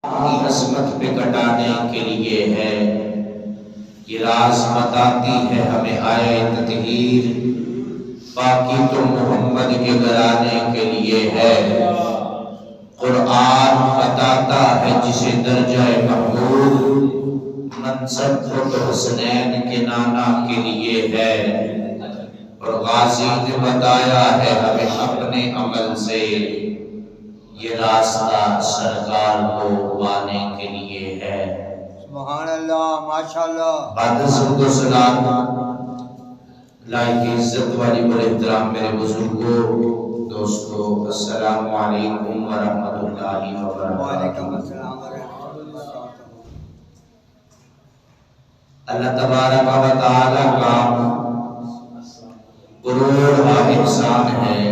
کی عظمت پہ کٹانے کے لیے ہے، یہ راز بتاتی ہے ہمیں آیہ تطہیر، باقی تو محمد کے گھرانے کے لیے ہے۔ قرآن بتاتا ہے جسے درجہ محمود منصب تو حسنین کے نانا کے لیے ہے، اور غازی نے بتایا ہے ہمیں اپنے عمل سے یہ راستہ سرکار کو پانے کے لیے ہے۔ سبحان اللہ، ماشاءاللہ۔ بعد سلام و سلام لائق عزت والی بڑے احترام میرے بزرگوں، دوستو، السلام علیکم ورحمۃ اللہ وبرکاتہ۔ وعلیکم السلام ورحمۃ اللہ وبرکاتہ۔ اللہ تبارک و تعالی کا کروڑا احسان ہے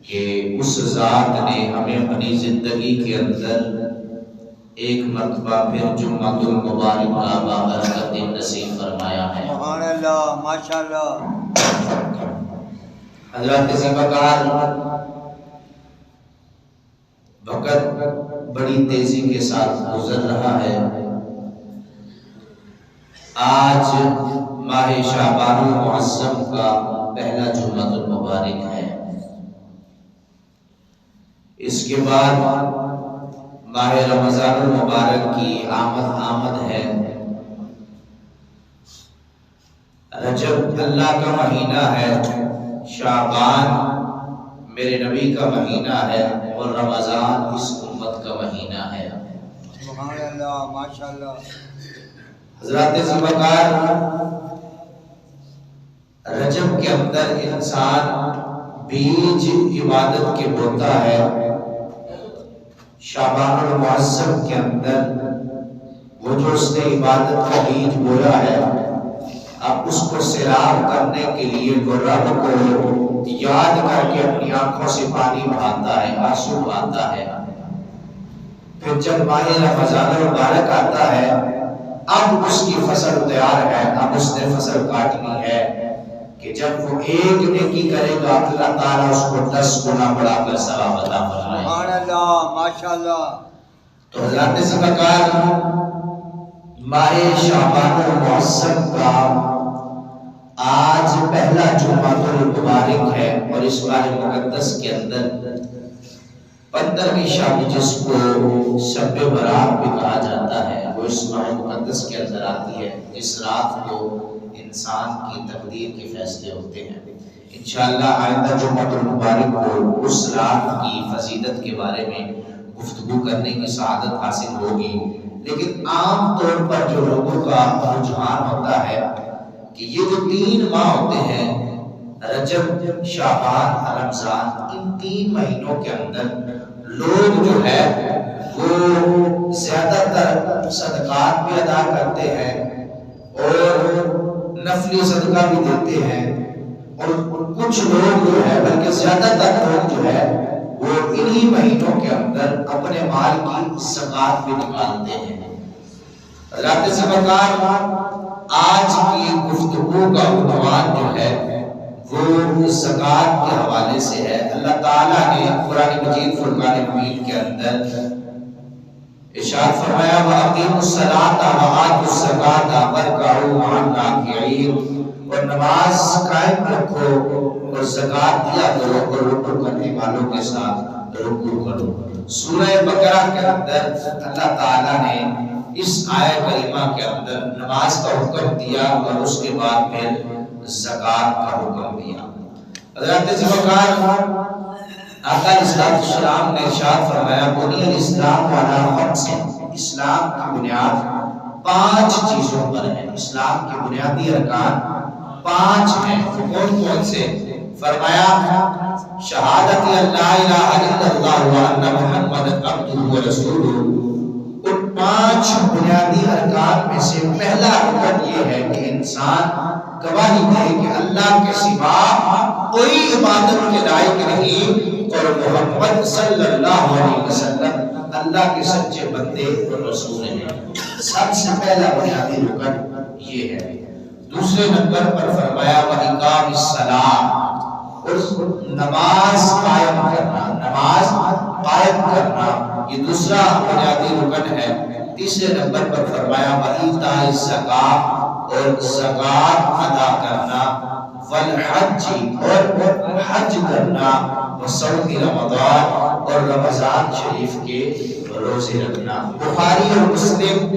کہ اس ذات نے ہمیں اپنی زندگی کے اندر ایک مرتبہ پھر جمعۃ المبارک کا بابرکت نصیب فرمایا ہے۔ سبحان اللہ، ماشاءاللہ۔ حضرات ذوالفقار، وقت بڑی تیزی کے ساتھ گزر رہا ہے۔ آج ماہ شعبان المعظم کا پہلا جمعۃ المبارک ہے، اس کے بعد ماہ رمضان المبارک کی آمد ہے۔ رجب اللہ کا مہینہ ہے، شعبان میرے نبی کا مہینہ ہے، اور رمضان اس امت کا مہینہ ہے۔ سبحان اللہ، ماشاءاللہ۔ حضرات ذوالفقار، رجب کے اندر انسان بیج عبادت کے بوتا ہے، شعبان المعظم کے اندر وہ جو اس نے عبادت کا بیج بویا ہے، اب اس کو سیراب کرنے کے لیے وہ رب کو یاد کر کے اپنی آنکھوں سے پانی بہاتا ہے، آنسو بہاتا ہے۔ پھر جب ماہ رمضان المبارک آتا ہے، اب اس کی فصل تیار ہے، اب اس نے فصل کاٹنی ہے کہ جب وہ ایک نیکی کرے گا اللہ تعالیٰ اس کو 10 گنا بڑھا کر ثواب عطا فرمائے۔ سبحان اللہ، ماشاءاللہ۔ تو حضرات ذوالفقار، ماہ شعبان المعظم کا آج پہلا جمعۃ المبارک ہے، اور اس ماہ مقدس کے اندر 15ویں شب جس کو شب برات بھی کہا جاتا ہے، وہ اس ماہ مقدس کے اندر آتی ہے، جس رات کو انسان کی تقدیر کے فیصلے ہوتے ہیں۔ انشاءاللہ آئندہ جمعۃ المبارک کو اس رات کی فضیلت کے بارے میں گفتگو کرنے کی سعادت حاصل ہوگی، لیکن عام طور پر جو لوگوں کا رجحان ہوتا ہے کہ یہ جو 3 ماہ ہوتے ہیں، رجب، شعبان، رمضان، ان 3 مہینوں کے اندر لوگ جو ہے وہ زیادہ تر صدقات بھی ادا کرتے ہیں اور نفلی صدقہ بھی دیتے ہیں، اور کچھ لوگ جو ہے بلکہ زیادہ تر لوگ جو ہے وہ انہی مہینوں کے اندر اپنے مال کی زکات بھی نکالتے ہیں۔ حضرات ذوالفقار، آج کی گفتگو کا عنوان جو ہے وہ زکات کے حوالے سے ہے۔ اللہ تعالیٰ نے قرآن مجید فرقان حمید کے اندر ارشاد فرمایا وَأَقِیمُوا الصَّلَاةَ وَآتُوا الزَّکَاةَ وَارْکَعُوا مَعَ الرَّاکِعِینَ، اور نماز قائم رکھو اور زکات دیا کرو اور رکوع کرنے والوں کے ساتھ رکوع کرو۔ سورہ بقرہ کے اندر اللہ تعالیٰ نے اس آیہ کریمہ کے اندر نماز کا حکم دیا اور اس کے بعد پھر زکات کا حکم دیا۔ حضرات ذوالفقار، آقا علیہ السلام نے ارشاد فرمایا بنی الاسلام علی خمس، اسلام کی بنیاد 5 چیزوں پر ہے۔ اسلام کی بنیادی ارکان 5 ہیں، کون کون سے؟ فرمایا شہادت لا الہ الا اللہ وان محمد عبدہ ورسولہ۔ ان 5 بنیادی ارکان میں سے پہلا رکن یہ ہے کہ انسان گواہی دے کہ اللہ کے سوا کوئی عبادت کے لائق نہیں، اور محمد صلی اللہ علیہ وسلم اللہ کے سچے بندے اور رسول ہیں۔ سب سے پہلا بنیادی رکن یہ ہے۔ دوسرے نمبر پر فرمایا وَإِقَامِ الصَّلَاةِ، اور نماز قائم کرنا، نماز قائم کرنا یہ دوسرا بنیادی رکن ہے۔ تیسرے نمبر پر فرمایا وَإِيتَاءِ الزَّکَاۃ، اور زکوٰۃ ادا کرنا، والحج، اور حج کرنا، وصوم رمضان، اور رمضان شریف کے روزے رکھنا۔ بخاری اور مسلم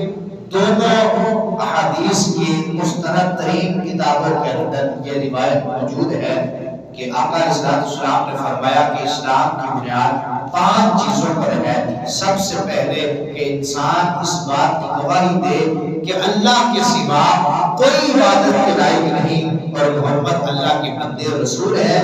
دونوں احادیث کی مستند ترین کتابوں کے اندر یہ روایت موجود ہے کہ آقا علیہ السلام نے فرمایا کہ اسلام کی بنیاد 5 چیزوں پر ہے۔ سب سے پہلے کہ انسان اس بات کی گواہی دے کہ اللہ کے سوا کوئی عبادت کے لائق نہیں اور محمد اللہ کے بندے اور رسول ہے۔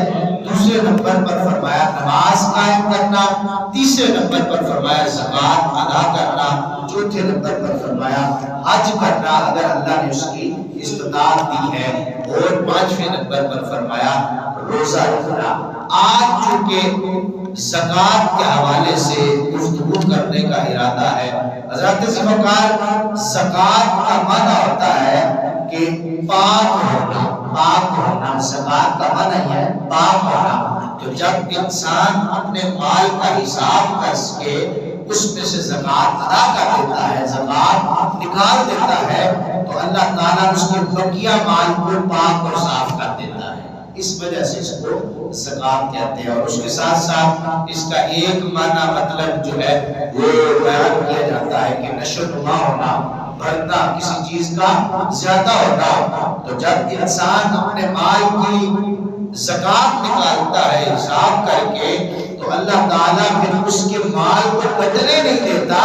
دوسرے نمبر پر فرمایا نماز قائم کرنا، تیسرے نمبر پر فرمایا زکوٰۃ ادا کرنا، چوتھے نمبر پر فرمایا حج کرنا اگر اللہ نے اس کی استطاعت دی ہے، اور 5ویں نمبر پر فرمایا روزہ رکھنا۔ آج چونکہ زکوٰۃ کے حوالے سے گفتگو کرنے کا ارادہ ہے، حضرات ذمہ زکوٰۃ کا معنی ہوتا ہے کہ پاک ہونا، پاک ہونا۔ زکوٰۃ کا معنی ہے پاک ہونا۔ تو جب انسان اپنے مال کا حساب کر کے اس میں سے زکوٰۃ ادا کر دیتا ہے، زکوٰۃ نکال دیتا ہے، تو اللہ تعالیٰ اس کے بقیہ مال کو پاک اور صاف کر دیتا ہے۔ اس وجہ سے اس کو زکوٰۃ کہتے ہیں۔ اور اس کے ساتھ ساتھ اس کا ایک معنی مطلب جو ہے وہ بیان کیا جاتا ہے کہ نشو و نما ہونا، بڑھنا، کسی چیز کا زیادہ ہونا۔ تو جب انسان اپنے مال کی زکوٰۃ نکالتا ہے حساب کر کے، تو اللہ تعالیٰ پھر اس کے مال کو بٹنے نہیں دیتا،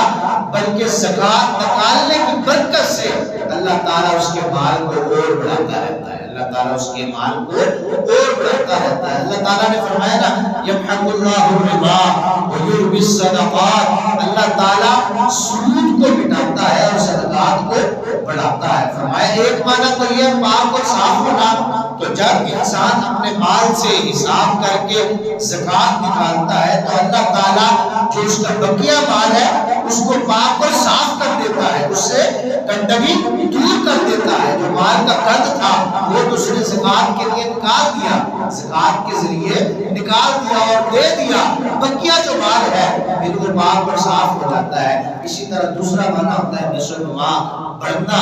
بلکہ زکوٰۃ نکالنے کی برکت سے اللہ تعالیٰ اس کے مال کو اور بڑھاتا رہتا ہے۔ اللہ تعالیٰ اس کے مال کو اور بڑھاتا رہتا ہے۔ اللہ تعالیٰ نے فرمایا نا یمحق اللہ الربا ویربی الصدقات، اللہ تعالیٰ سود کو مٹاتا ہے اور صدقات کو بڑھاتا ہے۔ فرمایا ایک معنی تو یہ پاک اور صاف ہونا۔ تو جب انسان اپنے مال سے حساب کر کے زکوٰۃ نکالتا ہے تو اللہ تعالیٰ جو اس کا بقیہ مال ہے اس کو پاک اور صاف کر دیتا ہے، اس سے گندگی دور کر دیتا ہے۔ جو مال کا قرض تھا وہ تو اس نے زکوٰۃ کے لیے نکال دیا، زکوٰۃ کے ذریعے نکال دیا اور دے دیا، بقیہ جو مال ہے پھر وہ پاک اور صاف ہو جاتا ہے۔ اسی طرح دوسرا معنی ہوتا ہے نشو و نما، بڑھنا۔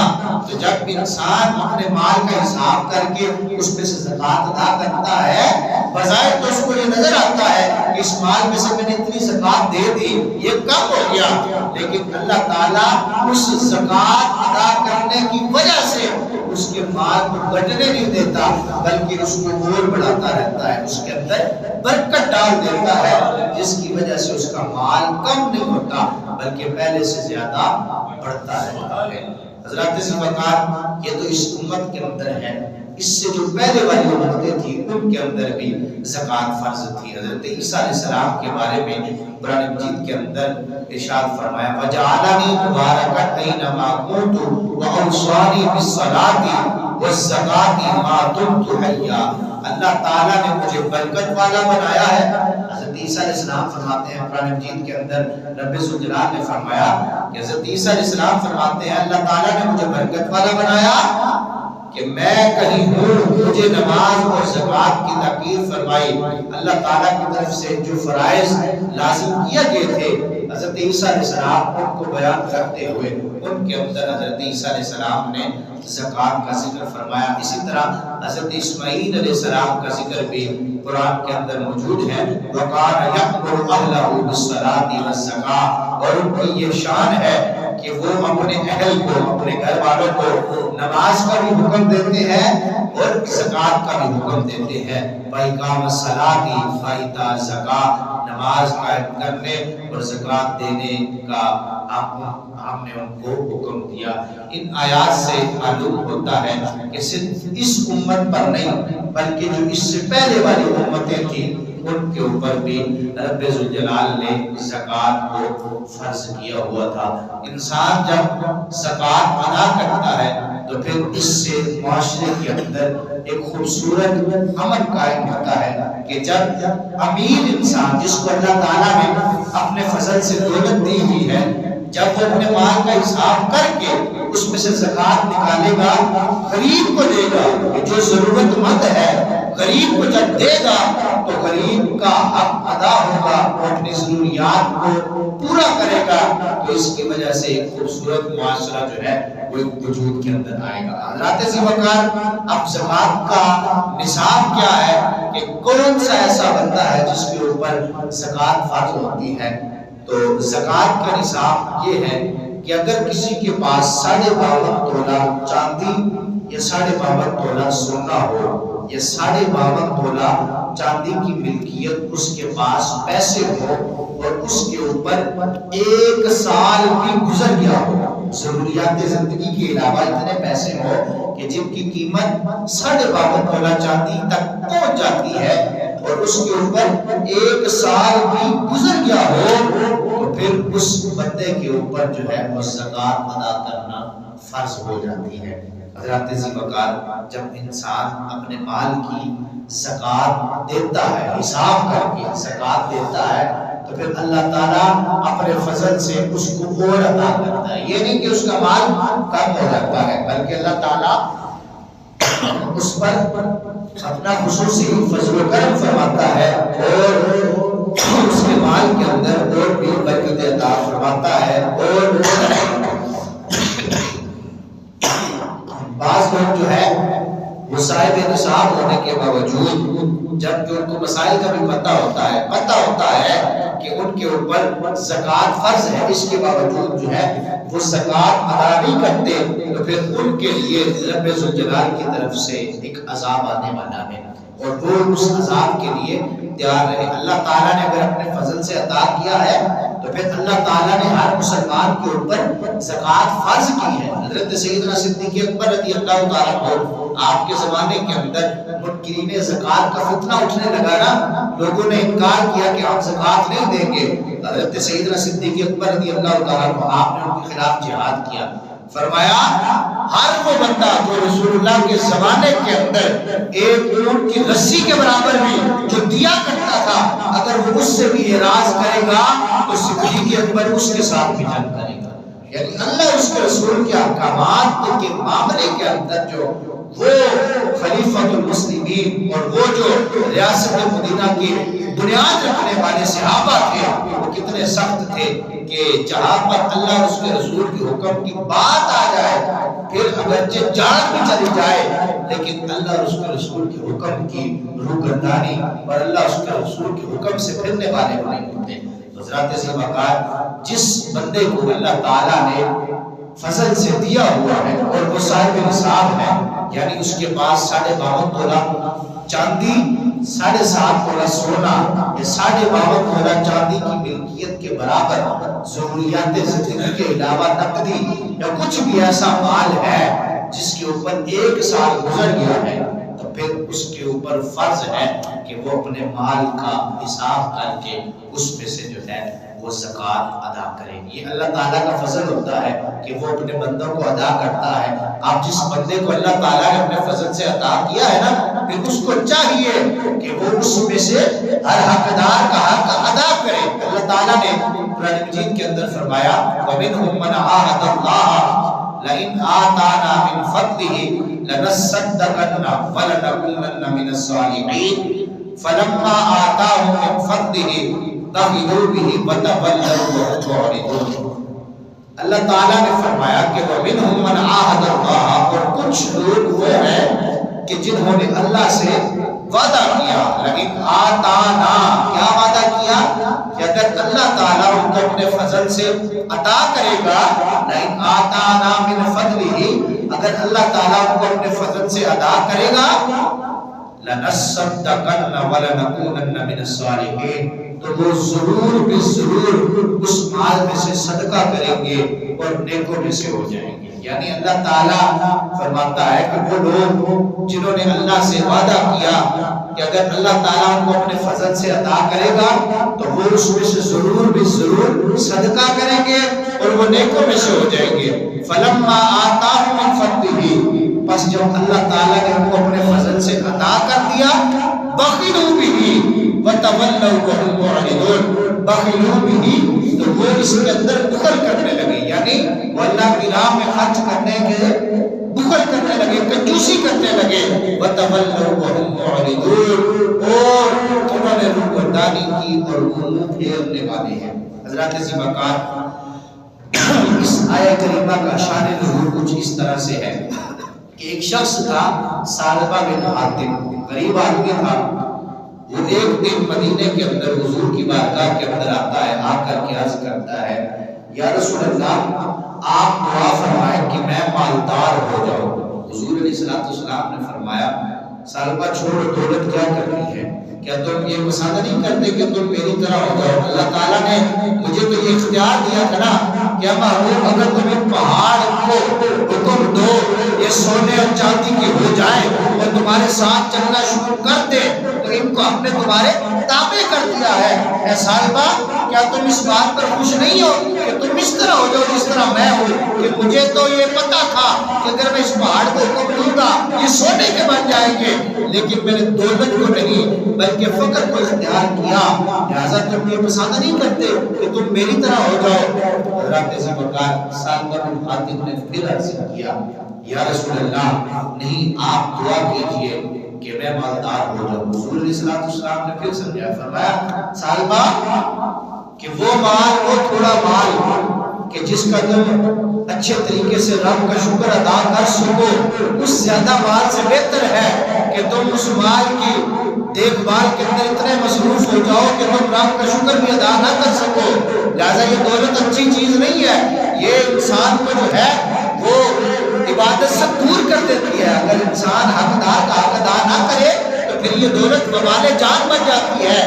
تو جب انسان اپنے مال کا حساب کر کے اس میں سے زکوٰۃ ادا کرتا ہے، بظاہر تو اس کو یہ نظر آتا ہے کہ اس مال میں سے میں نے اتنی زکوٰۃ دے دی، یہ کم ہو گیا، لیکن اللہ تعالیٰ اس زکوٰۃ ادا کرنے کی وجہ سے اس کے مال کو گھٹنے نہیں دیتا، بلکہ اس کو اور بڑھاتا رہتا ہے، اس کے اندر برکت ڈال دیتا ہے، جس کی وجہ سے اس کا مال کم نہیں ہوتا بلکہ پہلے سے زیادہ بڑھتا رہتا ہے۔ حضرات ذمہ یہ تو اس امت کے اندر ہے، اس سے جو پہلے والی امتیں تھیں ان کے اندر بھی زکوٰۃ فرض تھی۔ حضرت عیسیٰ علیہ السلام کے بارے میں قرآن مجید کے اندر ارشاد فرمایا وَجَعَلَنِي مُبَارَكًا أَيْنَمَا كُنتُ وَأَوْصَانِي بِالصَّلَاةِ وَالزَّكَاةِ مَا دُمْتُ حَيًّا۔ اللہ تعالیٰ نے مجھے برکت والا بنایا ہے۔ حضرت عیسیٰ علیہ السلام فرماتے ہیں قرآن مجید کے اندر، رب ذوالجلال نے فرمایا کہ حضرت عیسیٰ علیہ السلام فرماتے ہیں اللہ تعالیٰ نے مجھے برکت والا بنایا کہ میں کہیں ہوں، مجھے نماز اور زکوٰۃ کی تاکید فرمائی۔ اللہ تعالیٰ کی طرف سے جو فرائض لازم کیا گئے تھے حضرت عیسیٰ علیہ السلام ان کو بیان کرتے ہوئے ان کے اندر حضرت عیسیٰ علیہ السلام نے زکوٰۃ کا ذکر فرمایا۔ اسی طرح حضرت اسماعیل علیہ السلام کا ذکر بھی قرآن کے اندر موجود ہے، وَقَانَ يَأْمُرُ أَهْلَهُ بِالصَّلَاةِ وَالزَّكَاةِ، اور ان کی یہ شان ہے کہ وہ اپنے اہل کو، اپنے گھر والوں کو نماز کا بھی حکم دیتے ہیں اور زکوٰۃ کا بھی حکم دیتے ہیں۔ وَإِقَامَ الصَّلَاةِ وَإِيتَاءِ الزَّكَاةِ، نماز قائم کرنے اور زکوٰۃ دینے کا ہم نے ان کو حکم دیا۔ ان آیات سے معلوم ہوتا ہے کہ صرف اس امت پر نہیں بلکہ جو اس سے پہلے والی امتیں تھیں ان کے اوپر بھی رب ذوالجلال نے زکوٰۃ کو فرض کیا ہوا تھا۔ انسان جب زکوٰۃ ادا کرتا ہے تو پھر اس سے معاشرے کے اندر ایک خوبصورت امن قائم ہوتا ہے کہ جب امیر انسان جس کو اللہ تعالیٰ نے اپنے فضل سے دولت دی ہوئی ہے، جب وہ اپنے مال کا حساب کر کے اس میں سے زکوٰۃ نکالے گا، غریب کو دے گا، جو ضرورت مند ہے غریب کو جب دے گا تو غریب کا حق ادا ہوگا، وہ اپنی ضروریات کو پورا کرے گا، تو اس کی وجہ سے ایک خوبصورت معاشرہ جو ہے وہ ایک وجود کے اندر آئے گا۔ حضرات ذی وقار، اب زکوٰۃ کا نصاب کیا ہے کہ کون سا ایسا بندہ ہے جس کے اوپر زکوٰۃ فرض ہوتی ہے؟ تو زکوٰۃ کا نصاب یہ ہے کہ اگر کسی کے پاس 52.5 تولہ چاندی یا 52.5 تولہ سونا ہو یا 52.5 تولہ چاندی کی ملکیت اس کے پاس پیسے ہو اور اس کے اوپر 1 سال بھی گزر گیا ہو، ضروریات زندگی کے علاوہ اتنے پیسے ہو کہ جن کی قیمت 52.5 تولہ چاندی تک پہنچ جاتی ہے اور اس کے اوپر 1 سال بھی گزر گیا ہو، تو پھر اس بندے کے اوپر جو ہے وہ زکوٰۃ ادا کرنا فرض ہو جاتی ہے۔ حضرات ذی وقار، جب انسان اپنے مال کی زکوٰۃ دیتا ہے، حساب کر کے زکوٰۃ دیتا ہے، تو پھر اللہ تعالیٰ اپنے فضل سے اس کو اور عطا کرتا ہے۔ یہ نہیں کہ اس کا مال کم ہو جاتا ہے، بلکہ اللہ تعالیٰ اس پر اپنا خصوصی فضل و کرم فرماتا ہے اور اس کے مال کے اندر اور بھی برکت عطا فرماتا ہے۔ اور بعض لوگ جو ہے وہ صاحب نصاب ہونے کے باوجود، جب کہ ان کو مسائل کا بھی پتہ ہوتا ہے کہ ان کے اوپر زکوٰۃ فرض ہے، اس کے باوجود جو ہے وہ زکوٰۃ ادا نہیں کرتے، تو پھر ان کے لیے رب ذوالجلال کی طرف سے ایک عذاب آنے والا ہے اور وہ اس عذاب کے لیے تیار رہے۔ اللہ تعالیٰ نے اگر اپنے فضل سے عطا کیا ہے تو پھر اللہ تعالیٰ نے ہر مسلمان کے اوپر زکوٰۃ فرض کی ہے۔ حضرت سیدنا صدیق اکبر رضی اللہ تعالیٰ عنہ، آپ کے زمانے کے اندر منکرین زکوٰۃ کا فتنہ اٹھنے لگا نا، لوگوں نے انکار کیا کہ ہم زکوٰۃ نہیں دیں گے۔ حضرت سیدنا صدیق اکبر رضی اللہ تعالیٰ عنہ، آپ نے ان کے خلاف جہاد کیا، فرمایا ہر وہ بندہ جو رسول اللہ کے زمانے کے اندر ایک اونٹ کی رسی کے برابر بھی جو دیا کرتا تھا، اگر وہ اس سے بھی اعراض کرے گا تو صدیق اکبر اس کے ساتھ بھی جنگ کرے گا۔ یعنی اللہ اس کے رسول کے احکامات کے معاملے کے اندر جو وہ خلیفۃ المسلمین اور وہ جو ریاست مدینہ کی بنیاد رکھنے والے صحابہ تھے، وہ کتنے سخت تھے کہ جہاں پر اللہ اس کے رسول کے حکم کی بات آ جائے، پھر اگرچہ جان بھی چلی جائے لیکن اللہ اس کے رسول کے حکم کی روگردانی اور اللہ اس کے رسول کے حکم سے پھرنے والے نہیں ہوتے۔ حضرات ذی وقار، جس بندے کو اللہ تعالیٰ نے فضل سے دیا ہوا ہے اور وہ صاحب نصاب ہے، یعنی اس کے پاس 52.5 تولہ چاندی، 7.5 تولہ سونا یا 52.5 تولہ چاندی کی ملکیت کے برابر ضروریات زندگی کے علاوہ نقدی یا کچھ بھی ایسا مال ہے جس کے اوپر 1 سال گزر گیا ہے، تو پھر اس کے اوپر فرض ہے کہ وہ اپنے مال کا حساب کر کے اس میں سے جو ہے وہ زکوٰۃ ادا کرے۔ یہ اللہ تعالیٰ کا فضل ہوتا ہے کہ وہ اپنے بندوں کو ادا کرتا ہے۔ آپ جس بندے کو اللہ تعالیٰ نے اپنے فضل سے عطا کیا ہے نا، پھر اس کو چاہیے کہ وہ اس میں سے ہر حقدار کا حق ادا کرے۔ اللہ تعالیٰ نے قرآن مجید کے اندر فرمایا وَمِنْهُمْ مَنْ عَاهَدَ اللَّهَ لَئِنْ آتَانَا مِنْ فَضْلِهِ لَنَصَّدَّقَنَّ وَلَنَكُونَنَّ مِنَ الصَّالِحِينَ فَلَمَّا آتَاهُم مِنْ فَضْلِهِ بخلوا به وتولوا وهم معرضون۔ اللہ تعالیٰ نے فرمایا کہ وَمِنْهُمْ مَنْ عَاهَدَ اللَّهَ، اور کچھ لوگ وہ ہیں کہ جنہوں نے اللہ سے وعدہ کیا، لیکن آتانا، کیا وعدہ کیا کہ اگر اللہ تعالیٰ ان کو اپنے فضل سے عطا کرے گا، لیکن آتانا من فضلہ، اگر اللہ تعالیٰ ان کو اپنے فضل سے عطا کرے گا، لَنَصَّدَّقَنَّ وَلَنَكُونَنَّ مِنَ الصَّالِحِينَ، تو وہ ضرور بھی ضرور اس مال میں سے صدقہ کریں گے اور نیکوں میں سے ہو جائیں گے۔ یعنی اللہ تعالیٰ فرماتا ہے کہ وہ لوگ جنہوں نے اللہ سے وعدہ کیا کہ اگر اللہ تعالیٰ ان کو اپنے فضل سے عطا کرے گا تو وہ اس میں سے ضرور بھی ضرور صدقہ کریں گے اور وہ نیکوں میں سے ہو جائیں گے۔ فَلَمَّا آتَاهُم مِنْ فَضْلِهِ، پس جب اللہ تعالیٰ نے ان کو اپنے فضل سے عطا کر دیا، بخلوا بِهِ وَتَوَلَّوْا وَهُمْ مُعْرِضُونَ، بخلوا بِهِ، تو وہ اس کے اندر بخل کرنے لگے، یعنی وہ اللہ کی راہ میں خرچ کرنے کے بخل کرنے کرنے لگے، کنجوسی کرنے لگے، وَتَوَلَّوْا وَهُمْ مُعْرِضُونَ، اور انہوں نے روگردانی کی اور وہ منہ پھیرنے والے ہیں۔ حضرات عزیز وقار، اس آیہ کریمہ کا شان نزول کچھ اس طرح سے ہے کہ ایک شخص تھا ثعلبہ بن حاتم، غریب آدمی تھا۔ وہ ایک دن مدینے کے اندر حضور کی بارگاہ کے اندر آتا ہے، آ کر کے عرض کرتا ہے، یا رسول اللہ آپ دعا فرمائیں کہ میں مالدار ہو جاؤں۔ حضور علیہ السلام نے فرمایا، ثعلبہ چھوڑ، دولت کیا کرنی ہے؟ کیا تم یہ پسند نہیں کرتے کہ تم میری طرح ہو جاؤ؟ اللہ تعالیٰ نے مجھے تو یہ اختیار دیا تھا نا، کیا محبوب اگر تم ایک پہاڑ کو حکم دو یہ سونے اور چاندی کی ہو جائے اور تمہارے ساتھ چلنا شروع کر دے تو ان کو ہم نے تمہارے تابع کر دیا ہے۔ اے ثعلبہ کیا تم اس بات پر خوش نہیں ہو کہ تم اس طرح ہو جاؤ جس طرح میں ہوں؟ کہ مجھے تو یہ پتا تھا کہ اگر میں اس پہاڑ کو حکم دوں گا یہ سونے کے بن جائیں گے، لیکن میں نے دولت کو نہیں بلکہ فقر کو اختیار کیا، لہذا تم یہ پسند نہیں کرتے کہ تم میری طرح ہو جاؤ۔ حضرات عزیز وقار، ثعلبہ بن حاتم نے پھر عرض کیا، یا رسول اللہ نہیں، آپ دعا کیجئے کہ میں مالدار ہو جاؤں۔ حضور علیہ السلام نے پھر سمجھایا، فرمایا ثعلبہ کہ وہ مال، وہ تھوڑا مال کہ جس کا تم اچھے طریقے سے رب کا شکر ادا کر سکو، اس زیادہ مال سے بہتر ہے کہ تم اس مال کی دیکھ بھال کے اندر اتنے مصروف ہو جاؤ کہ تم رب کا شکر بھی ادا نہ کر سکو۔ لہذا یہ دولت اچھی چیز نہیں ہے، یہ انسان کو جو ہے وہ عبادت سے دور کر دیتی ہے۔ اگر انسان حقدار کا حق ادا نہ کرے تو پھر یہ دولت وبال جان بن جاتی ہے،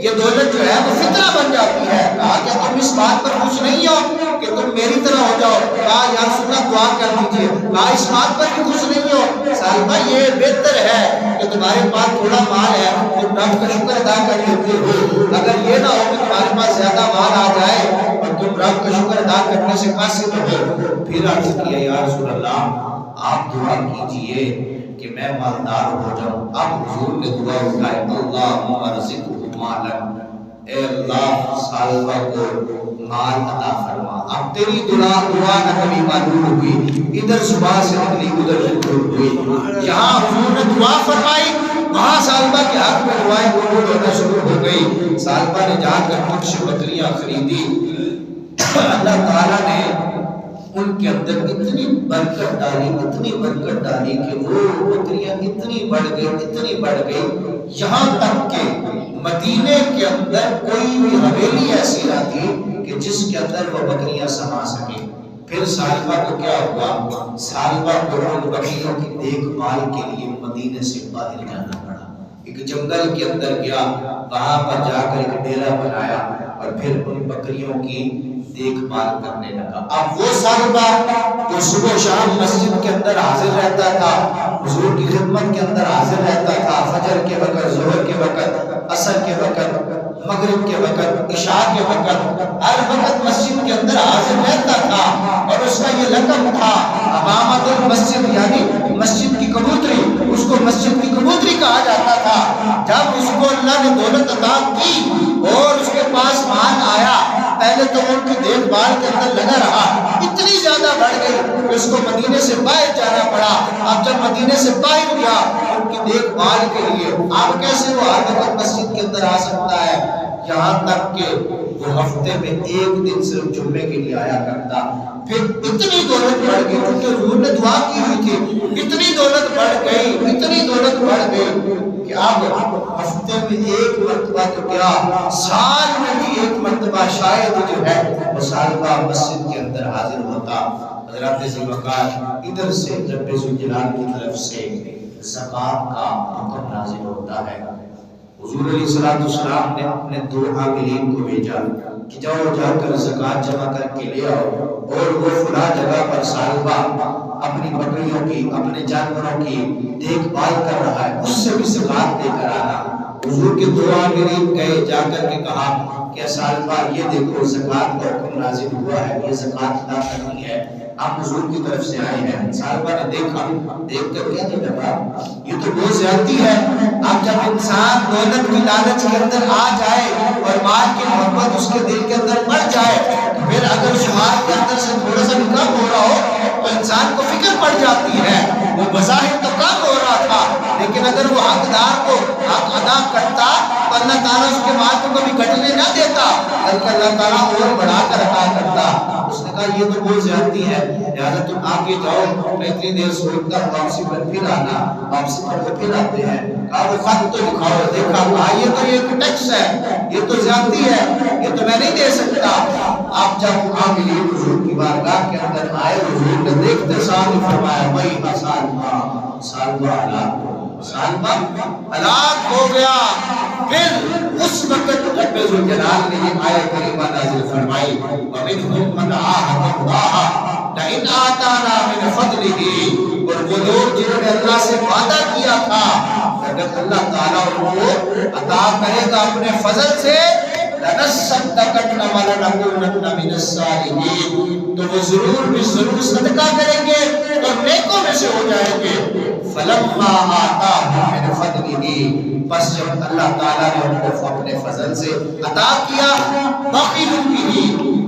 یہ دولت جو ہے وہ فتنہ بن جاتی ہے۔ کہا کہ تم اس بات پر خوش نہیں ہو کہ تم میری طرح ہو جاؤ؟ کہا یا رسول اللہ دعا کر دیجئے۔ کہا اس بات پر بھی خوش نہیں ہو؟ ثعلبہ یہ بہتر ہے کہ تمہارے پاس تھوڑا مال ہے، تم رب کا شکر ادا کر لیتے ہو، اگر یہ نہ ہو کہ تمہارے پاس زیادہ مال آ جائے اور تم رب کا شکر ادا کرنے سے قاصر ہو۔ پھر عرض کیا، یا رسول اللہ آپ دعا کیجئے کہ میں مالدار ہو جاؤں۔ اب حضور نے دعا اٹھائی، اللہم ارزقہ مالا، اے اللہ ثعلبہ کو مال عطا فرما۔ اب تیری دعا نہ کبھی معلوم ہوئی، ادھر صبح سے نکلی ادھر سے دور ہوئی۔ یہاں حضور نے دعا فرمائی، وہاں ثعلبہ کے حق میں دعائیں قبول ہونا شروع ہو گئی۔ ثعلبہ نے جا کر کچھ بکریاں خریدی، اللہ تعالیٰ نے ان کے اندر اتنی برکت ڈالی، اتنی برکت ڈالی کہ وہ بکریاں اتنی بڑھ گئی یہاں تک کہ مدینے کے اندر کوئی بھی حویلی ایسی نہ تھی کہ جس کے اندر وہ بکریاں سما سکے۔ پھر ثعلبہ کو کیا ہوا؟ ثعلبہ کو ان بکریوں کی دیکھ بھال کے لیے مدینے سے باہر جانا پڑا، ایک جنگل کے اندر گیا، وہاں پر جا کر ایک ڈیرا بنایا اور پھر ان بکریوں کی دیکھ بھال کرنے لگا۔ اب وہ ثعلبہ جو صبح شام مسجد کے اندر حاضر رہتا تھا، حضور کی خدمت کے اندر حاضر رہتا تھا، فجر کے وقت، ظہر کے وقت، عصر کے وقت، مغرب کے وقت، عشاء کے وقت، ہر وقت مسجد کے اندر حاضر رہتا تھا، اور اس کا یہ لقب تھا امامت المسجد، یعنی مسجد کی کبوتری، اس کو مسجد کی کبوتری کہا جاتا تھا۔ جب اس کو اللہ نے دولت عطا کی اور اس کے پاس مال آیا، پہلے تو ان کی دیکھ بھال کے اندر لگا رہا، اتنی زیادہ بڑھ گئی کہ اس کو مدینے سے باہر جانا پڑا۔ اب جب مدینے سے باہر گیا ان کی دیکھ بھال کے لیے، اب کیسے وہ ہر وقت مسجد کے اندر آ سکتا ہے؟ یہاں تک کہ وہ ہفتے میں ایک دن صرف جمعے کے لیے آیا کرتا۔ پھر اتنی دولت بڑھ گئی، کیونکہ حضور نے دعا کی ہوئی تھی، اتنی دولت بڑھ گئی کہ اب ہفتے میں ایک مرتبہ تو کیا، سال میں بھی ایک مرتبہ شاید جو ہے وہ ثعلبہ مسجد کے اندر حاضر ہوتا۔ حضرات عزیز وقار، ادھر سے رب ذوالجلال کی طرف سے زکوٰۃ کا حکم نازل ہوتا ہے۔ حضور علیہ السلام نے اپنے دو عاملین کو بھیجا کہ جاؤ جا کر زکوٰۃ جمع کر کے لے آؤ، اور وہ فلاں جگہ پر ثعلبہ اپنی بکریوں کی، اپنے جانوروں کی دیکھ بھال کر رہا ہے، اس سے بھی زکوٰۃ دے کر آنا۔ حضور کے دو عاملین گئے، جا کر کے کہا کہ ثعلبہ یہ دیکھو زکوٰۃ کا حکم نازل ہوا ہے، یہ زکوٰۃ ادا کرنی ہے، آپ حضور کی طرف سے آئے ہیں۔ ثعلبہ نے دیکھا، دیکھ کر کہنے لگا یہ تو بہت زیادتی ہے۔ اب جب انسان دولت کی لالچ کے اندر آ جائے اور مال کی محبت اس کے دل کے اندر بڑھ جائے، پھر اگر شمار کے اندر سے تھوڑا سا بھی کم ہو رہا ہو تو انسان کو فکر پڑ جاتی حقدار کو حق ادا کرتا تو اللہ تعالیٰ اس کے مال کو کبھی گھٹنے نہ دیتا، بلکہ اللہ تعالیٰ اور بڑھا کر عطا کرتا۔ اس نے کہا یہ تو بہت زیادتی ہے، لہٰذا تم آگے جاؤ، میں اتنی دیر سوچتا ہوں، واپسی پر پھر آنا، واپسی پر وہ پھر آتے ہیں۔ کہا وہ خط تو دکھاؤ، دیکھا، کہا یہ تو ایک ٹیکس ہے، یہ تو زیادتی ہے، یہ تو میں نہیں دے سکتا۔ آپ جب عاملین حضور کی بارگاہ کے اندر آئے، حضور نے دیکھتے ساتھ ہی فرمایا وہی سالمہ ہلاک ہو گیا۔ پھر اس وقت رب ذوالجلال نے یہ آیت کریمہ نازل فرمائی وَمِنْهُمْ مَنْ عَاهَدَ اللَّهَ لَئِنْ آتَانَا مِنْ فَضْلِهِ، اور وہ لوگ جنہوں نے اللہ سے وعدہ کیا تھا اگر اللہ تعالیٰ ان کو عطا کرے گا اپنے فضل سے لَنَصَّدَّقَنَّ وَلَنَكُونَنَّ مِنَ الصَّالِحِينَ، تو وہ ضرور بھی ضرور صدقہ کریں گے اور نیکوں میں سے ہو جائیں گے۔ فَلَمَّا آتَاهُم مِنْ فَضْلِهِ، بس جب اللہ تعالیٰ نے ان کو اپنے فضل سے عطا کیا، بَخِلُوا بِهِ،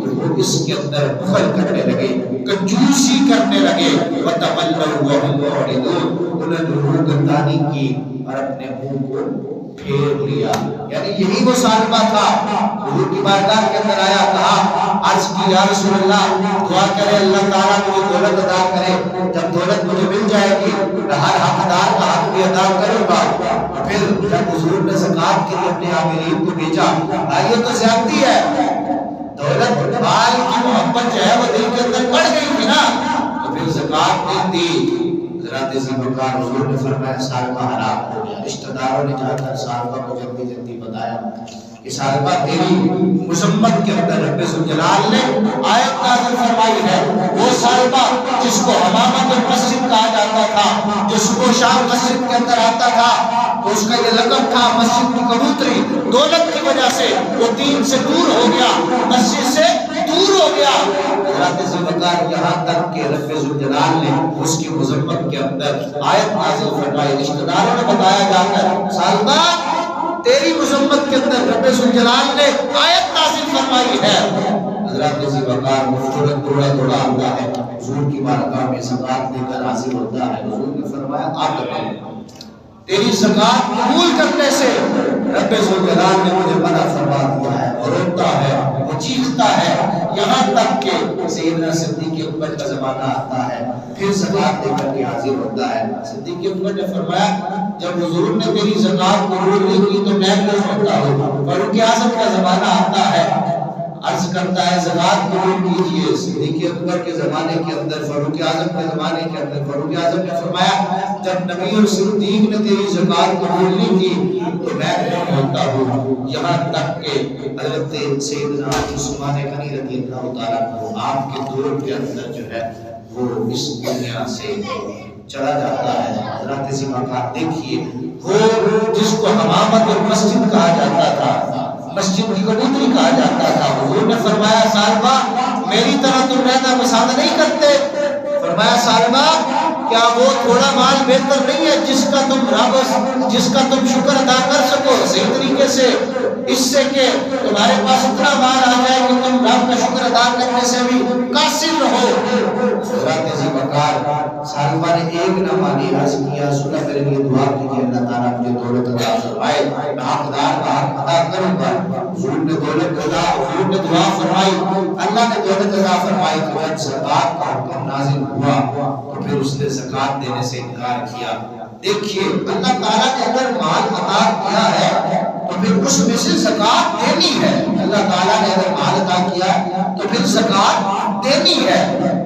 تو وہ اس کے اندر بخل کرنے لگے، کنجوسی کرنے لگے، وَتَوَلَّوْا وَهُمْ مُعْرِضُونَ، انہوں نے روگردانی کی اور اپنے منہ کو پھیر لیا۔ یعنی یہی وہ سالمہ تھا، حضور کی بارگاہ کے اندر آیا، کہا عرض کی یا رسول اللہ دعا کرے اللہ تعالیٰ مجھے دولت عطا کرے، جب دولت مجھے مل جائے گی ہر حقدار کا حق بھی ادا کروں گا۔ پھر جب حضور نے زکوٰۃ کے لیے اپنے عاملین کو بھیجا، یہ تو زیادتی ہے، دولت مال کی محبت جو ہے وہ دل کے اندر بڑھ گئی تھی نا، تو پھر زکوٰۃ نہیں دی۔ حضرت ذوالفقار حضور نے فرمایا سالمہ ہلاک ہو گیا۔ رشتہ داروں نے جا کر سالمہ کو جلدی جلدی بتایا کہ سالمہ تیری مذمت کے اندر رب ذوالجلال نے آیت نازل فرمائی ہے، وہ سالمہ جس کو حمامۃ المسجد کہا جاتا تھا، جو صبح شام مسجد کے اندر آتا تھا، تو اس کا یہ لقب تھا مسجد کی کبوتری، دولت کی وجہ سے وہ دین سے دور ہو گیا، مسجد سے دور ہو گیا۔ حضرت ذوالفقار یہاں تک کہ رب ذوالجلال نے اس کی مذمت کے اندر آیت نازل فرمائی، رشتہ داروں نے بتایا جا کر سالمہ تیری مذمت کے اندر رب ذوالجلال نے آیت نازل فرمائی ہے۔ حضرت ذوالفقار مفرد دوڑا دوڑا آتا ہے، حضور کی بارگاہ میں زکوٰۃ لے کر حاضر ہوتا ہے۔ حضور نے فرمایا آدم تیری زکوٰۃ قبول کرنے سے رب ذوالجلال نے مجھے منع فرما دیا ہے، اور روتا ہے، وہ چیختا ہے، یہاں تک کہ سیدنا صدیق اکبر کا زمانہ آتا ہے، پھر زکوٰۃ لے کر کے حاضر ہوتا ہے۔ صدیق اکبر نے فرمایا جب حضور نے میری زکوٰۃ قبول نہیں کی تو میں کیوں ہوتا ہوں؟ فاروق اعظم کا زمانہ آتا ہے، عرض کرتا ہے زکوٰۃ قبول کیجئے۔ صدیق اکبر کے زمانے کے اندر، فاروق اعظم کے زمانے کے اندر فاروق اعظم نے فرمایا جب نبی اور صدیق نے تیری زکوٰۃ قبول نہیں کی تو میں کیوں ہوتا ہوں؟ یہاں تک کہ حضرت سیدنا عثمان غنی رضی اللہ تعالیٰ عنہ آپ کے دور کے اندر جو ہے وہ اس دنیا سے چلا جاتا ہے۔ حضرت ذوالفقار دیکھیے، وہ جس کو حمامۃ المسجد کہا جاتا تھا، مسجد کی کبوتری کہا جاتا تھا، حضور نے فرمایا سالمہ میری طرح تم رہنا پسند نہیں کرتے؟ فرمایا سالمہ کیا وہ تھوڑا مال بہتر نہیں ہے جس کا تم شکر ادا کر سکو صحیح طریقے سے، اس سے کہ تمہارے پاس اتنا مال آ جائے کہ تم رب کا شکر ادا کرنے سے بھی قاصر رہو۔ حضرت ذوالفقار سالمہ نے ایک نہ مانی، عرض کیا سنا میرے لیے دعا کیجیے اللہ تعالیٰ مجھے دولت عطا فرمائے، میں حقدار کا حق ادا کروں گا۔ حضور نے دعا فرمائی، اللہ نے دولت عطا فرمائی کہ جب زکوٰۃ کا حکم نازل ہوا تو پھر اس نے زکوٰۃ دینے سے انکار کیا۔ دیکھیے اللہ تعالیٰ نے اگر مال عطا کیا ہے تو پھر اس میں سے زکوٰۃ دینی ہے۔ اللہ تعالیٰ نے اگر مال عطا کیا تو پھر زکوٰۃ دینی ہے۔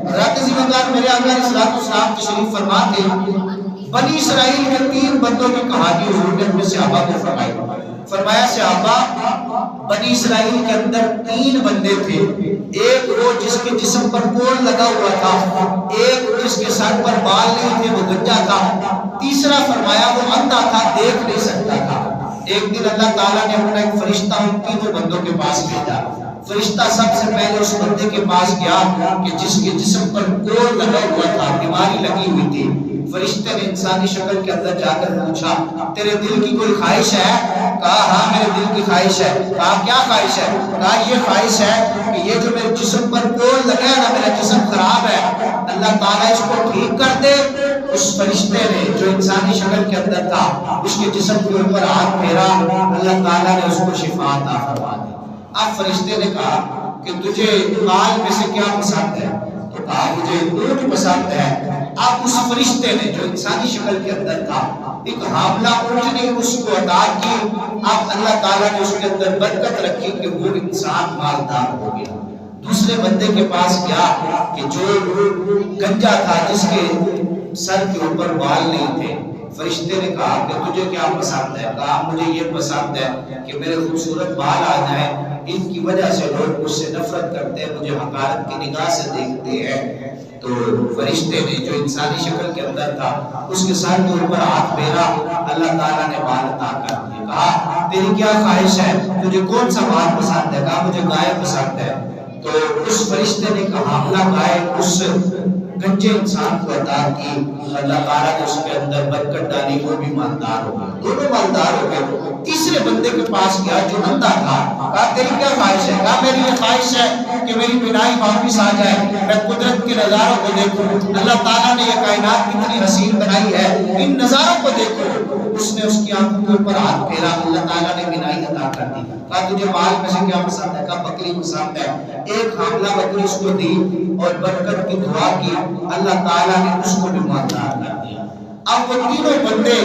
حضرت ذوالفقار میرے آقا علیہ الصلوۃ والسلام تشریف فرما تھے، بنی اسرائیل کے 3 بندوں کی کہانی حضور نے اپنے صحابہ کو فرمائی۔ فرمایا صحابہ بنی اسرائیل کے اندر 3 بندے تھے، ایک وہ جس کے جسم پر کوڑ لگا ہوا تھا، ایک جس کے سر پر بال نہیں تھے وہ گنجا تھا، تیسرا فرمایا وہ اندھا تھا دیکھ نہیں سکتا تھا۔ ایک دن اللہ تعالیٰ نے اپنا ایک فرشتہ ان 3 بندوں کے پاس بھیجا۔ فرشتہ سب سے پہلے اس بندے کے پاس گیا کہ جس کے جسم پر کوڑ لگا ہوا تھا، بیماری لگی ہوئی تھی۔ فرشتے نے انسانی شکل کے اندر جا کر پوچھا تیرے دل کی کوئی خواہش ہے؟ کہا ہاں میرے دل کی خواہش ہے۔ کہا کیا خواہش ہے؟ کہا یہ خواہش ہے کہ یہ جو میرے جسم پر کوڑ لگا ہے نا، میرا جسم خراب ہے، اللہ تعالیٰ اس کو ٹھیک کر دے، اس فرشتے نے جو انسانی شکل کے اندر تھا اس کے جسم کے اوپر ہاتھ پھیرا، اللہ تعالیٰ نے اس کو شفا عطا فرما دی۔ اب فرشتے نے کہا کہ تجھے مال میں سے کیا پسند ہے؟ تو کہا مجھے اونٹ پسند ہے۔ اب اس فرشتے نے جو انسانی شکل کے اندر تھا ایک حاملہ اونٹنی اس کو عطا کی۔ اب اللہ تعالیٰ نے اس کے اندر برکت رکھی کہ وہ انسان مالدار ہو گیا۔ دوسرے بندے کے پاس گیا کہ جو گنجا تھا، جس کے سر کے اوپر بال نہیں تھے، فرشتے نے کہا کہ تجھے کیا پسند ہے؟ کہا مجھے یہ پسند ہے کہ میرے خوبصورت بال آ جائیں، ان کی وجہ سے لوگ مجھ سے نفرت کرتے ہیں، مجھے حقارت کی نگاہ سے دیکھتے ہیں۔ تو فرشتے نے جو انسانی شکل کے اندر تھا اس کے سر کے اوپر ہاتھ پھیرا، اللہ تعالیٰ نے بال عطا کر دیے۔ کہا تیری کیا خواہش ہے؟ تجھے کون سا بال پسند ہے؟ کہا مجھے گائے پسند ہے۔ تو اس فرشتے نے کہا حاملہ گائے اس گنجے انسان کو عطا کی، اللہ تعالیٰ نے اس کے اندر برکت ڈالی، وہ بھی مالدار ہو گیا، دونوں مالدار ہو گئے۔ تیسرے بندے کے پاس گیا جو اندھا تھا، کہا تیری کیا خواہش ہے؟ کہا میری یہ خواہش ہے کہ میری بینائی واپس آ جائے، میں قدرت کے نظاروں کو دیکھوں، اللہ تعالیٰ نے یہ کائنات کتنی حسین بنائی ہے، ان نظاروں کو دیکھوں۔ اس نے اس کی آنکھوں کے اوپر ہاتھ پھیرا، اللہ تعالیٰ نے بینائی عطا کر دی۔ کہا تجھے مال میں سے کیا پسند ہے؟ کہا بکری پسند ہے۔ ایک حاملہ بکری اس کو دی اور برکت کی دعا کی، اللہ تعالیٰ نے اس کو بھی مالدار کر دیا۔ اب وہ تینوں بندے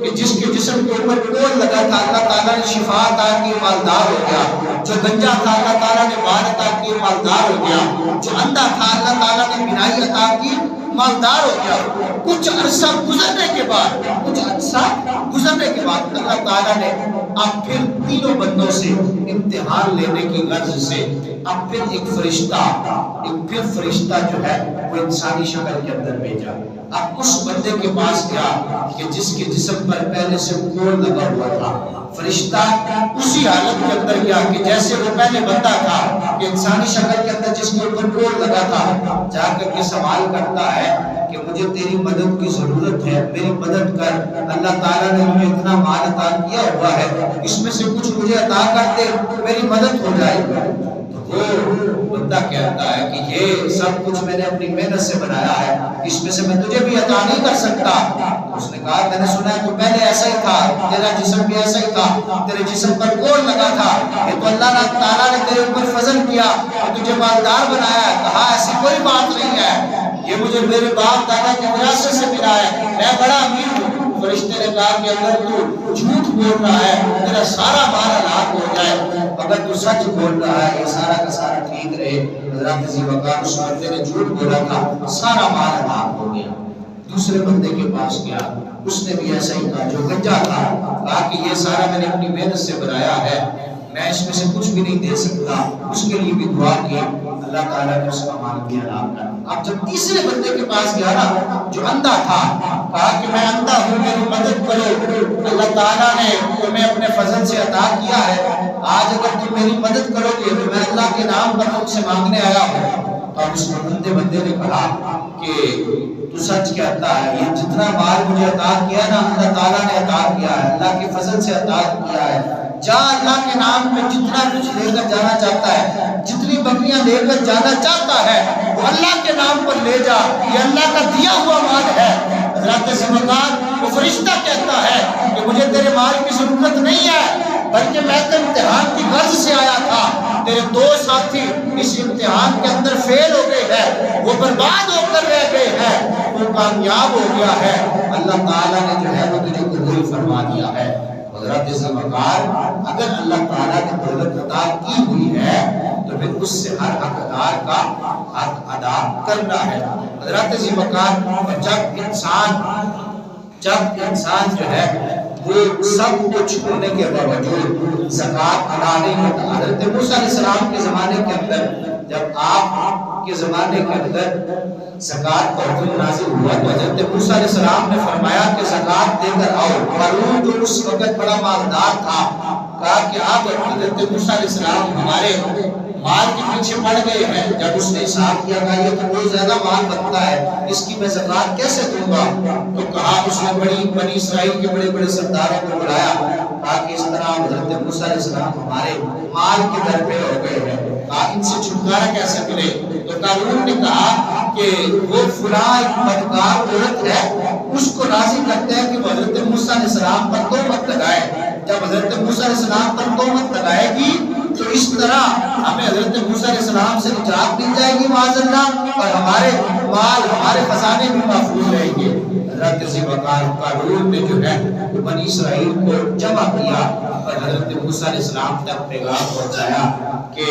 کہ جس کے جسم کے اوپر کول لگا تھا، اللہ تعالیٰ نے شفا عطا کی، مالدار ہو گیا۔ جو گنجا تھا، اللہ تعالیٰ نے بال عطا کی، مالدار ہو گیا۔ جو اندھا تھا، اللہ تعالیٰ نے بینائی عطا کی، مالدار ہو گیا۔ کچھ عرصہ گزرنے کے بعد اللہ تعالیٰ نے اب پھر تینوں بندوں سے امتحان لینے کی غرض سے اب پھر ایک فرشتہ جو ہے وہ انسانی شکل کے اندر بھیجا۔ اب اس بندے کے پاس گیا کہ جس کے جسم پر پہلے سے کول لگا ہوا تھا۔ فرشتہ اسی حالت کے اندر گیا کہ جیسے وہ پہلے بندہ تھا کہ انسانی شکل کے اندر جس کے اوپر کول لگا تھا، جا کر کے سوال کرتا ہے کہ مجھے تیری مدد کی ضرورت ہے، میری مدد کر، اللہ تعالیٰ نے مجھے اتنا مال عطا کیا ہوا ہے، اس میں سے کچھ مجھے عطا کر دے، میری مدد ہو جائے گی۔ وہ بندہ کہتا ہے کہ یہ سب کچھ میں نے اپنی محنت سے بنایا ہے، اس میں سے میں تجھے بھی عطا نہیں کر سکتا۔ اس نے کہا میں نے سنا ہے تو پہلے ایسا ہی تھا، تیرا جسم بھی ایسا ہی تھا، تیرے جسم پر کول لگا تھا، یہ تو اللہ تعالیٰ نے تیرے اوپر فضل کیا اور تجھے مالدار بنایا ہے۔ کہا ایسی کوئی بات نہیں ہے، یہ مجھے میرے باپ دادا کی وراثت سے ملا ہے، میں بڑا امیر ہوں۔ فرشتے نے کہا کہ اگر تو جھوٹ بول رہا ہے تیرا سارا مال ہلاک ہو جائے، اگر تو سچ بول رہا ہے یہ سارا کا سارا ٹھیک رہے۔ حضرت ذی وقار اس بندے نے جھوٹ بولا تھا، سارا مال ہلاک ہو گیا۔ دوسرے بندے کے پاس گیا، اس نے بھی ایسا ہی کہا، جو گنجا تھا، کہا کہ یہ سارا میں نے اپنی محنت سے بنایا ہے، میں اس میں سے کچھ بھی نہیں دے سکتا۔ اس کے لیے بھی دعا کی، اللہ تعالیٰ نے اس کا مال بھی ہلاک کر دیا۔ اب جب تیسرے بندے کے پاس گیا نا، جو اندھا تھا، کہا کہ میں اندھا ہوں، میری مدد کرو، اللہ تعالیٰ نے تمہیں اپنے فضل سے عطا کیا ہے، آج اگر تم میری مدد کرو گے تو میں اللہ کے نام پر تم سے مانگنے آیا ہوں۔ اب اس بندے نے کہا کہ تو سچ کہتا ہے، یہ جتنا مال مجھے عطا کیا نا اللہ تعالیٰ نے عطا کیا ہے، اللہ کے فضل سے عطا کیا ہے، جا اللہ کے نام پہ جتنا کچھ لے کر جانا چاہتا ہے، جتنی بکریاں لے کر جانا چاہتا ہے وہ اللہ کے نام پر لے جا، یہ اللہ کا دیا ہوا مال ہے۔ حضرت ذی وقار وہ فرشتہ کہتا ہے کہ مجھے تیرے مال کی ضرورت نہیں ہے، بلکہ میں تو امتحان کی غرض سے آیا تھا، تیرے دو ساتھی اس امتحان کے اندر فیل ہو گئے ہیں، وہ برباد ہو کر رہ گئے ہیں، وہ کامیاب ہو گیا ہے، اللہ تعالیٰ نے جو ہے وہ تجھے قبول فرما دیا ہے۔ حضرت ذی وقار اگر اللہ تعالیٰ نے دولت عطا کی ہوئی ہے تو پھر اس سے ہر حقدار کا حق ادا کرنا ہے۔ حضرت ذی وقار جب انسان جو ہے وہ سب کچھ ہونے کے باوجود زکوٰۃ ادا نہیں کرتا، حضرت موسیٰ علیہ السلام کے زمانے کے اندر جب آپ کے زمانے کے اندر زکوٰۃ کا حکم نازل ہوا تو حضرت موسیٰ علیہ السلام نے فرمایا کہ زکوٰۃ دے کر آؤ۔ قارون جو اس وقت بڑا مالدار تھا کہا کہ آپ حضرت موسیٰ علیہ السلام ہمارے مال کے پیچھے پڑ گئے ہیں، جب اس نے حساب کیا کہ یہ تو بہت زیادہ مال بنتا ہے، اس کی میں زکوٰۃ کیسے دوں گا؟ تو کہا اس نے بنی اسرائیل کے بڑے بڑے سرداروں کو بلایا، کہا کہ اس طرح حضرت موسیٰ علیہ السلام ہمارے مال کے در پہ ہو گئے ہیں، ان سے چھٹکارا کیسے ملے؟ تو قارون نے کہا کہ وہ فلاں ایک بدکار عورت ہے، اس کو راضی کرتے ہیں کہ وہ حضرت موسیٰ علیہ السلام پر تہمت لگائے۔ جب حضرت موسیٰ علیہ السلام پر تہمت لگائے گی تو اس طرح ہمیں حضرت موسیٰ علیہ السلام سے نجات مل جائے گی معاذ اللہ، اور ہمارے مال، ہمارے خزانے بھی محفوظ رہیں گے۔ حضرت ذوالفقار قارون نے جو ہے بنی اسرائیل کو جمع کیا اور حضرت موسیٰ علیہ السلام تک پیغام پہنچایا کہ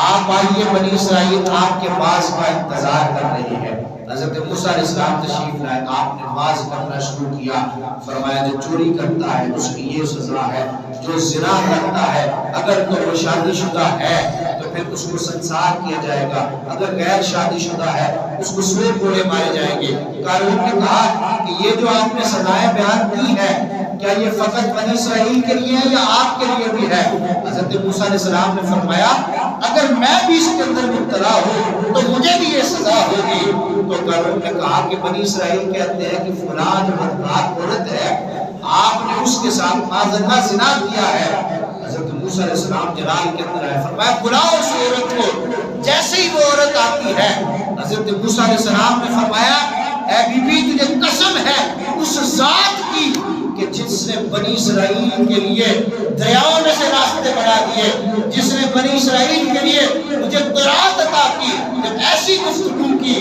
آپ آئیے، بنی اسرائیل آپ کے باز کا انتظار کر رہی ہے۔ حضرت موسیٰ علیہ السلام تشریف لائے، آپ نے باز کرنا شروع کیا، فرمایا جو چوری کرتا ہے اس کی یہ سزا ہے، جو زنا کرتا ہے اگر تو وہ شادی شدہ ہے تو پھر اس کو سنسار کیا جائے گا، اگر غیر شادی شدہ ہے اس کو 100 کوڑے مارے جائیں گے۔ قارون نے کہا کہ یہ جو آپ نے سزائیں بیان کی ہے کیا یہ فقط بنی اسرائیل کے لیے ہے یا آپ کے لیے بھی ہے؟ حضرت موسیٰ علیہ السلام نے فرمایا اگر میں بھی اس کے اندر مبتلا ہوں تو مجھے بھی یہ سزا ہوگی۔ تو قارون نے کہا کہ بنی اسرائیل کہتے ہیں کہ فلاں جو بدکار عورت ہے آپ نے اس کے ساتھ معذرہ زنا کیا ہے۔ حضرت موسیٰ علیہ السلام جلال کے اندر آئے، فرمایا بلاؤ اس عورت کو۔ جیسے ہی وہ عورت آتی ہے حضرت موسیٰ علیہ السلام نے فرمایا اے بی بی تجھے قسم ہے اس ذات کی کہ جس نے بنی اسرائیل کے لیے دریاؤں میں سے راستے بنا دیے، جس نے بنی اسرائیل کے لیے مجھے قرات عطا کی، جب ایسی گفتگو کی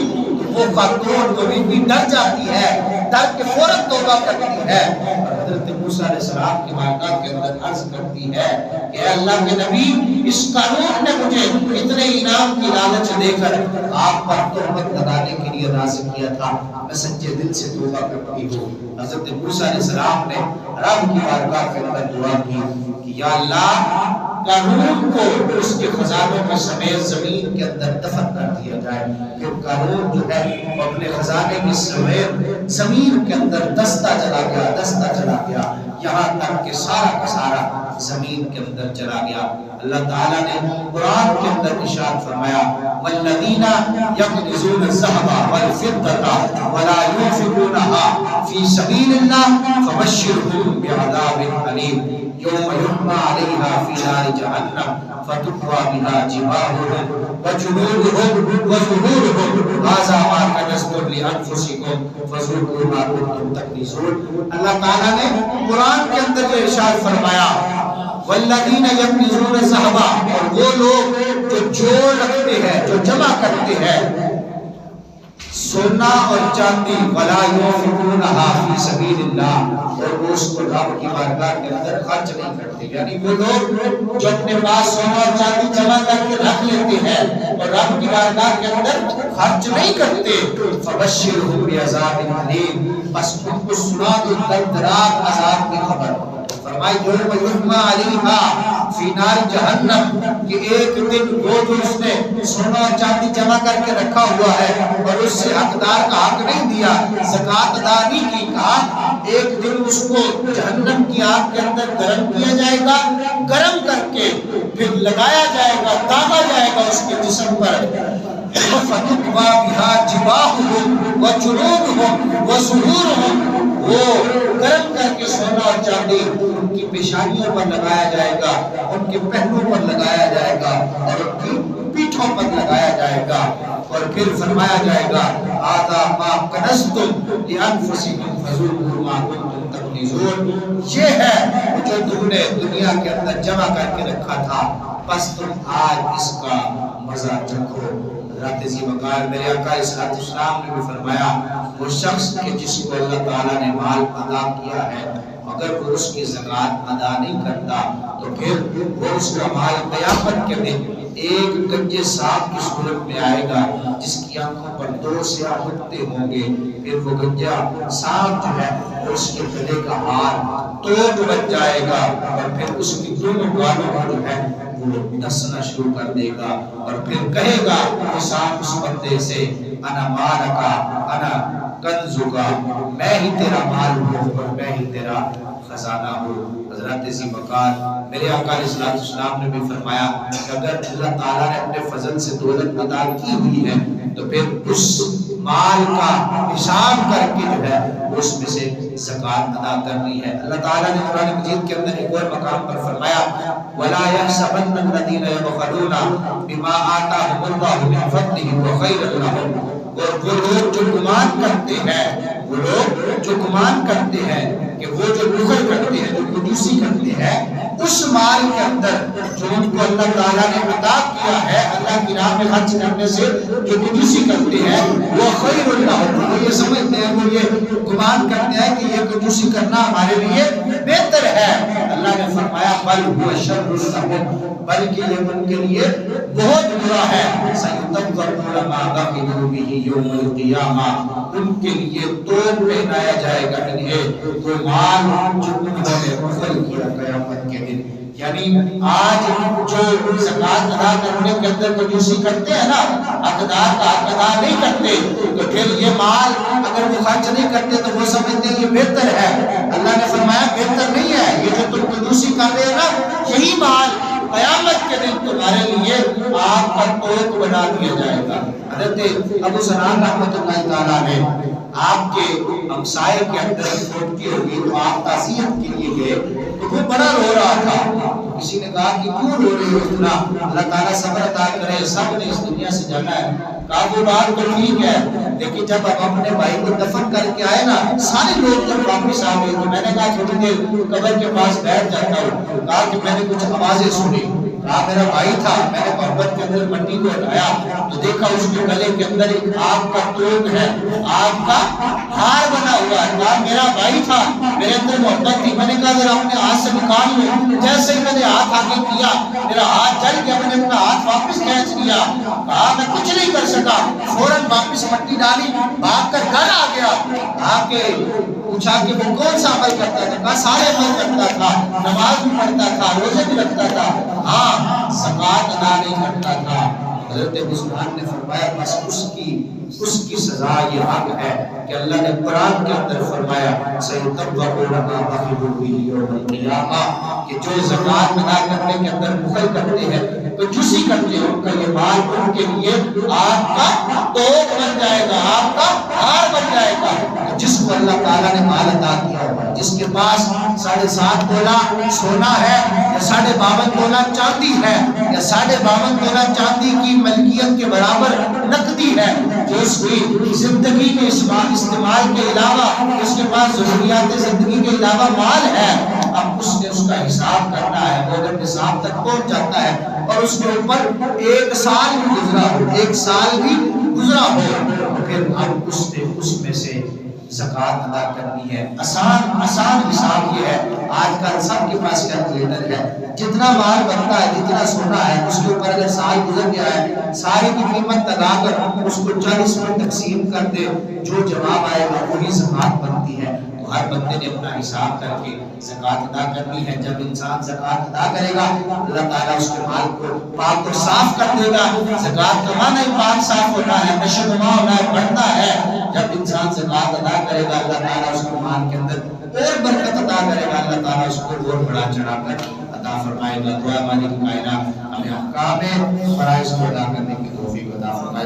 وہ خاتون کبھی بھی ڈر جاتی ہے، ڈر کے فوراً توبہ کرتی ہے۔ اور حضرت موسیٰ علیہ السلام کی بارگاہ کے اندر عرض کرتی ہے کہ اے اللہ کے نبی اس قانون نے مجھے اتنے انعام کی لالچ دے کر آپ پر تہمت لگانے کے لیے راضی کیا تھا، میں سچے دل سے توبہ کرتی ہوں۔ حضرت موسیٰ علیہ السلام نے رب کی بارگاہ کے اندر دعا کی کہ یا اللہ قارون کو اس کے خزانوں میں سمیت زمین کے اندر دفن کر دیا جائے۔ پھر قارون جو ہے وہ اپنے خزانے کی سمیت زمین کے اندر دستہ چلا گیا یہاں تک کہ سارا کا سارا زمین کے اندر چلا گیا۔ اللہ تعالیٰ نے قرآن کے اندر ارشاد فرمایا والذین یکنزون الذھب والفضة ولا ينفقونها فی سبیل اللہ فبشرهم بعذاب علیم یوم یحمى علیہا فی نار جہنم فتقوی بها جباہهم وجنوبهم وظہورهم ھذا ما کنزتم لانفسکم فذوقوا ما کنتم تکنزون۔ اللہ تعالیٰ نے قرآن کے اندر جو ارشاد فرمایا والذین یکنزون الذھب، اور وہ لوگ جو جوڑ رکھتے ہیں، جو جمع کرتے ہیں سونا اور چاندی ولا ينفقونها فی سبیل اللہ، اور وہ اس کو رب کی بارگاہ کے اندر خرچ نہیں کرتے، یعنی وہ لوگ جو اپنے پاس سونا اور چاندی جمع کر کے رکھ لیتے ہیں اور رب کی بارگاہ کے اندر خرچ نہیں کرتے، فبشرهم بعذاب علیم، بس ان کو سنا دو دردناک عذاب کی خبر۔ فرمائی یوم یحمى علیہا فی نار جہنم، کہ ایک دن وہ جو اس نے سونا اور چاندی جمع کر کے رکھا ہوا ہے اور اس سے حقدار کا حق نہیں دیا، زکوٰۃ ادا نہیں کی، کہا ایک دن اس کو جہنم کی آگ کے اندر گرم کیا جائے گا، گرم کر کے پھر لگایا جائے گا، داغا جائے گا اس کے جسم پر، فَتُقْوَى بِهَا جِبَاهُهُمْ وَجُنُوبُهُمْ وَظُهُورُهُمْ، وہ گرم کر کے سونا اور چاندی ان کی پیشانیوں پر لگایا جائے گا، ان کے پہلوں پر لگایا جائے گا اور ان کی پیٹھوں پر لگایا جائے گا، اور پھر فرمایا جائے گا ھذا ما کنزتم لانفسکم فذوقوا ما کنتم تکنزون، یہ ہے جو تم نے دنیا کے اندر جمع کر کے رکھا تھا، بس تم آج اس کا مزہ چکھو۔ حضرت ذوالفقار میرے آقا علیہ السلام نے بھی فرمایا وہ شخص کہ جس کو اللہ تعالیٰ نے مال عطا کیا ہے اگر وہ اس کی زکوٰۃ ادا نہیں کرتا تو پھر وہ اس کا مال قیامت کے دن ایک گنجے سانپ کی صورت میں آئے گا جس کی آنکھوں پر 2 سیاہ نقطے ہوں گے، پھر وہ گنجا سانپ جو ہے اس کے گلے کا ہار توڑ بن جائے گا اور پھر اس کی دونوں گالوں پر جو ہے وہ ڈسنا شروع کر دے گا اور پھر کہے گا وہ سانپ اس بندے سے انا مالکا انا کنزکا، میں ہی تیرا مال ہوں اور میں ہی تیرا خزانہ ہوں۔ حضرت ذی‌وقار میرے آقا علیہ السلام نے بھی فرمایا کہ اگر اللہ تعالیٰ نے اپنے فضل سے دولت عطا کی ہوئی ہے تو پھر اس مال کا حساب کر کے جو ہے اس میں سے زکوٰۃ ادا کرنی ہے۔ اللہ تعالیٰ نے قرآن مجید کے اندر ایک اور مقام پر فرمایا وَلَا يَحْسَبَنَّ الَّذِينَ يَبْخَلُونَ بِمَا آتَاهُمُ اللَّهُ مِنْ فَضْلِهِ وَخَيْرًا لَهُمْ۔ اور وہ لوگ جو گمان کرتے ہیں کہ وہ جو بخل کرتے ہیں، جو کنجوسی کرتے ہیں اس مال کے اندر جو ان کو اللہ تعالیٰ نے عطا کیا ہے، اللہ کی راہ میں خرچ کرنے سے جو کنجوسی کرتے ہیں وہ خیر لہم، وہ یہ سمجھتے ہیں، وہ یہ گمان کرتے ہیں کہ یہ کنجوسی کرنا ہمارے لیے بہتر ہے۔ اللہ نے فرمایا بل هو شر لہم، بلکہ یہ ان کے لیے بہت برا ہے۔ سَيُطَوَّقُونَ مَا بَخِلُوا بِهِ يَوْمَ الْقِيَامَةِ، ان کے لیے توپ پہنایا جائے گا انہیں وہ مال جو انہوں نے بخل کیا قیامت کے دن۔ یعنی آج جو زکوٰۃ ادا کرنے کے اندر کنجوسی کرتے ہیں نا، حقدار کا حق ادا نہیں کرتے، تو پھر یہ مال اگر وہ خرچ نہیں کرتے تو وہ سمجھتے ہیں یہ بہتر ہے۔ اللہ نے فرمایا بہتر نہیں ہے، یہ جو تم کنجوسی کر رہے ہو نا، یہی مال قیامت کے دن تمہارے لیے آگ کا توق بنا دیا جائے گا۔ حضرت ابو سنان رحمۃ اللہ تعالیٰ نے آپ کے ہمسائے کے اندر فوت کی ہوگی تو آپ تعزیت کے لیے گئے تو وہ بڑا رو رہا تھا۔ کسی نے کہا کہ کیوں رو رہے ہو اتنا؟ اللہ تعالیٰ صبر عطا کرے، سب نے اس دنیا سے جانا ہے۔ کہا وہ بات تو ٹھیک ہے لیکن جب آپ اپنے بھائی کو دفن کر کے آئے نا، سارے لوگ جب واپس آ گئے تو میں نے کہا تھوڑی دیر قبر کے پاس بیٹھ جاتا ہوں۔ کہا کہ میں نے کچھ آوازیں سنی، کہا میرا بھائی تھا، میں نے محبت کے اندر مٹی کو ہٹایا تو دیکھا اس کے گلے کے اندر ایک آگ کا توق ہے، آگ کا ہار بنا ہوا ہے۔ کہا میرا بھائی تھا، میرے اندر محبت تھی، میں نے کہا ذرا اپنے ہاتھ سے نکال لو۔ جیسے ہی میں نے ہاتھ آگے کیا میرا ہاتھ جل گیا، میں نے اپنا ہاتھ واپس کھینچ لیا۔ کہا میں کچھ نہیں کر سکا، فوراً واپس مٹی ڈالی، بھاگ کر گھر آ گیا۔ آ کے پوچھا کہ وہ کون سا عمل کرتا تھا؟ کہا سارے عمل کرتا تھا، نماز بھی پڑھتا تھا، روزے بھی رکھتا تھا، ہاں زکوٰۃ ادا نہیں کرتا تھا۔ حضرت مسلمان نے فرمایا بس اس کی سزا یہ حق ہے کہ اللہ نے قرآن کے اندر فرمایا سَيُطَوَّقُونَ مَا بَخِلُوا بِهِ يَوْمَ الْقِيَامَةِ، کہ جو زکوٰۃ ادا کرنے کے اندر بخل کرتے ہیں، کنجوسی کرتے ہیں، ان کا یہ مال ان کے لیے آگ کا توق بن جائے گا، آگ کا ہار بن جائے گا۔ جس کو اللہ تعالیٰ نے مال عطا کیا ہوا، جس کے پاس 7.5 تولہ سونا ہے یا 52.5 تولہ چاندی ہے یا 52.5 تولہ چاندی کی ملکیت کے برابر نقدی ہے، جو اس کی زندگی کے استعمال کے علاوہ اس کے پاس ضروریات زندگی کے علاوہ مال ہے، اب اس نے اس کا حساب کرنا ہے۔ وہ اگر نصاب تک پہنچ جاتا ہے اور اس کے اوپر 1 سال بھی گزرا ہو، 1 سال بھی گزرا ہو، پھر اب اس میں سے زکوٰۃ ادا کرنی ہے۔ آسان حساب یہ ہے، آج کل سب کے پاس کیلکولیٹر ہے، جتنا مال بنتا ہے، جتنا سونا ہے، اس کے اوپر اگر سال گزر گیا ہے، سارے کی قیمت لگا کر اس کو 40 میں تقسیم کر دے، جو جواب آئے گا وہی زکوٰۃ بنتی ہے۔ تو ہر بندے نے اپنا حساب کر کے زکوٰۃ ادا کرنی ہے۔ جب انسان زکوٰۃ ادا کرے گا اللہ تعالیٰ اس کے مال کو پاک اور صاف کر دے گا۔ زکوٰۃ کا معنی پاک صاف ہونا ہے، نشو و نما ہونا ہے، بڑھتا ہے۔ جب انسان زکوٰۃ ادا کرے گا اللہ تعالیٰ اس کے مال کے اندر اور برکت عطا کرے گا، اللہ تعالیٰ اس کو اور بڑا چڑھا کر عطا فرمائے گا۔ دعا مالک کائنات ہمیں احکام فرائض کو ادا کرنے کی توفیق عطا فرمائے۔